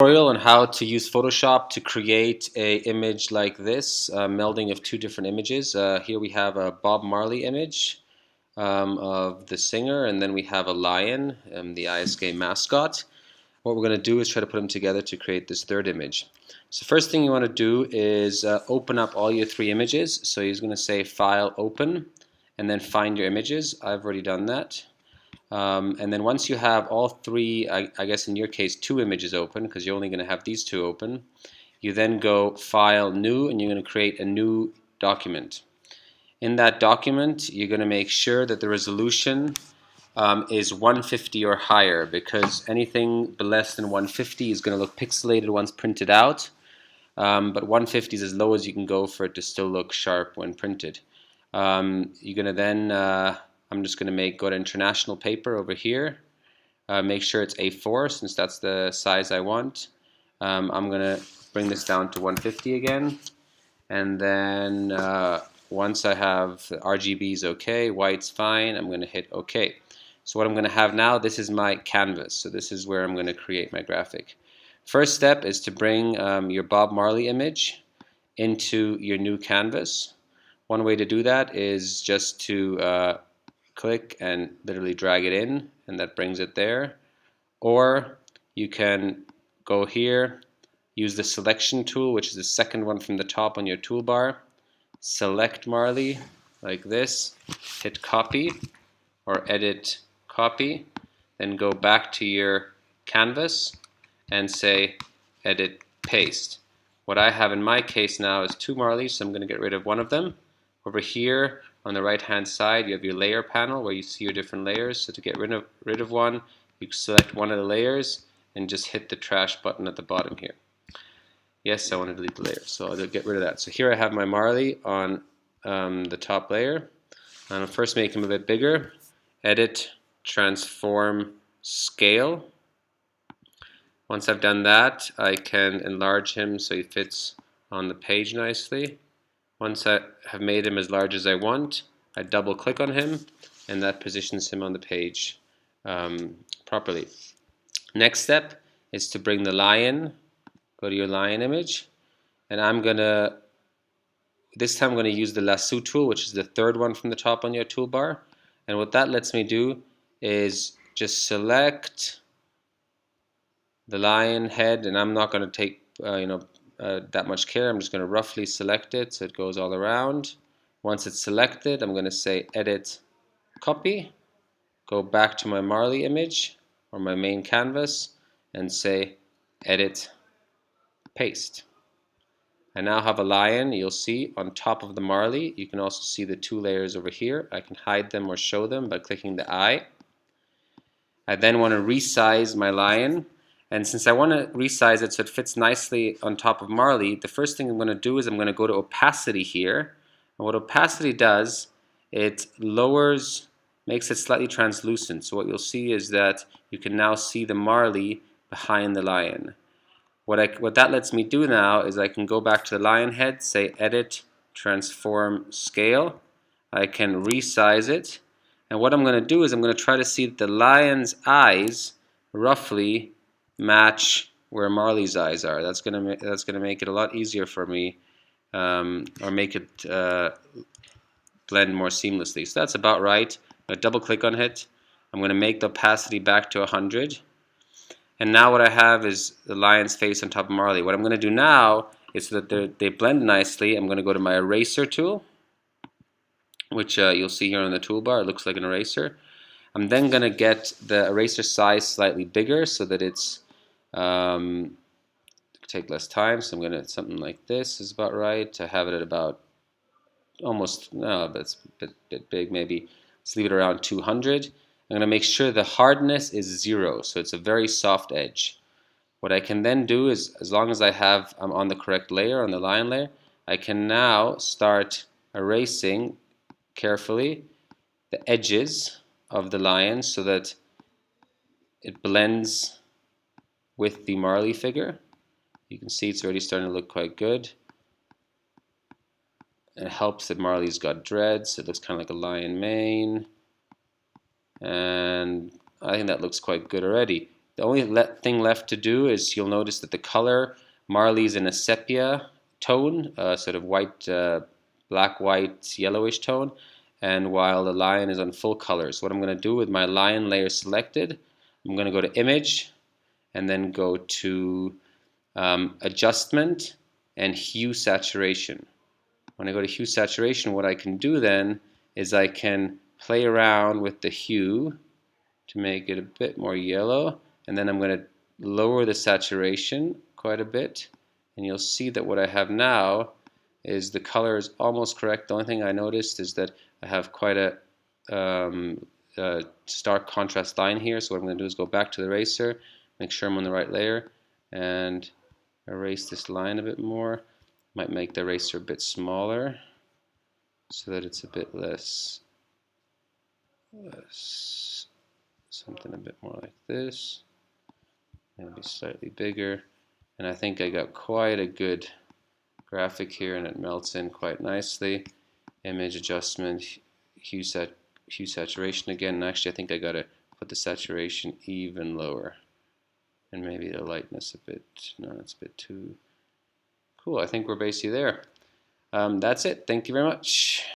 Tutorial on how to use Photoshop to create a image like this, melding of two different images. Here we have a Bob Marley image of the singer, and then we have a lion, the ISK mascot. What we're going to do is try to put them together to create this third image. So first thing you want to do is open up all your three images. So he's going to say File, Open, and then find your images. I've already done that. And then once you have all three, I guess in your case, two images open, because you're only going to have these two open, you then go File, New, and you're going to create a new document. In that document, you're going to make sure that the resolution is 150 or higher, because anything less than 150 is going to look pixelated once printed out. But 150 is as low as you can go for it to still look sharp when printed. You're going to then I'm just going to go to international paper over here. Make sure it's A4 since that's the size I want. I'm going to bring this down to 150 again. And then once I have the RGB is okay, white's fine, I'm going to hit OK. So what I'm going to have now, this is my canvas. So this is where I'm going to create my graphic. First step is to bring your Bob Marley image into your new canvas. One way to do that is just to click and literally drag it in, and that brings it there. Or you can go here, use the selection tool, which is the second one from the top on your toolbar, select Marley like this, hit copy or edit copy, then go back to your canvas and say edit paste. What I have in my case now is two Marleys, so I'm going to get rid of one of them. Over here on the right hand side you have your layer panel where you see your different layers. So to get rid of one, you select one of the layers and just hit the trash button at the bottom here. Yes, I want to delete the layer, so I'll get rid of that. So here I have my Marley on the top layer. I'll first make him a bit bigger. Edit, transform, scale. Once I've done that, I can enlarge him so he fits on the page nicely. Once I have made him as large as I want, I double click on him and that positions him on the page properly. Next step is to bring the lion, go to your lion image, and this time I'm going to use the lasso tool, which is the third one from the top on your toolbar. And what that lets me do is just select the lion head, and I'm not going to take that much care. I'm just going to roughly select it so it goes all around. Once it's selected, I'm going to say edit copy, go back to my Marley image or my main canvas and say edit paste. I now have a lion. You'll see on top of the Marley. You can also see the two layers over here. I can hide them or show them by clicking the eye. I then want to resize my lion. And since I want to resize it so it fits nicely on top of Marley, the first thing I'm going to do is I'm going to go to opacity here. And what opacity does, it makes it slightly translucent. So what you'll see is that you can now see the Marley behind the lion. What that lets me do now is I can go back to the lion head, say edit, transform, scale. I can resize it. And what I'm going to do is I'm going to try to see that the lion's eyes roughly match where Marley's eyes are. That's going to make it a lot easier for me, or make it blend more seamlessly. So that's about right. I'm going to double click on it. I'm going to make the opacity back to 100. And now what I have is the lion's face on top of Marley. What I'm going to do now is so that they blend nicely. I'm going to go to my eraser tool, which you'll see here on the toolbar. It looks like an eraser. I'm then going to get the eraser size slightly bigger so that it's take less time. So I'm going to something like this is about right. I have it at about almost, no, that's a bit big maybe. Let's leave it around 200. I'm going to make sure the hardness is 0, so it's a very soft edge. What I can then do is, as long as I'm on the correct layer, on the lion layer, I can now start erasing carefully the edges of the lion so that it blends with the Marley figure. You can see it's already starting to look quite good. And it helps that Marley's got dreads. It looks kind of like a lion mane. And I think that looks quite good already. The only thing left to do is you'll notice that the color, Marley's in a sepia tone, sort of white, black, white, yellowish tone, and while the lion is on full colors. What I'm going to do with my lion layer selected, I'm going to go to Image, and then go to Adjustment and Hue Saturation. When I go to Hue Saturation, what I can do then is I can play around with the hue to make it a bit more yellow, and then I'm going to lower the saturation quite a bit, and you'll see that what I have now is the color is almost correct. The only thing I noticed is that I have quite a stark contrast line here, so what I'm going to do is go back to the eraser, make sure I'm on the right layer, and erase this line a bit more. Might make the eraser a bit smaller so that it's a bit less, something a bit more like this, maybe slightly bigger, and I think I got quite a good graphic here, and it melts in quite nicely. Image adjustment, hue saturation again, and actually I think I gotta put the saturation even lower, and maybe the lightness a bit, no, it's a bit too cool. I think we're basically there. That's it. Thank you very much.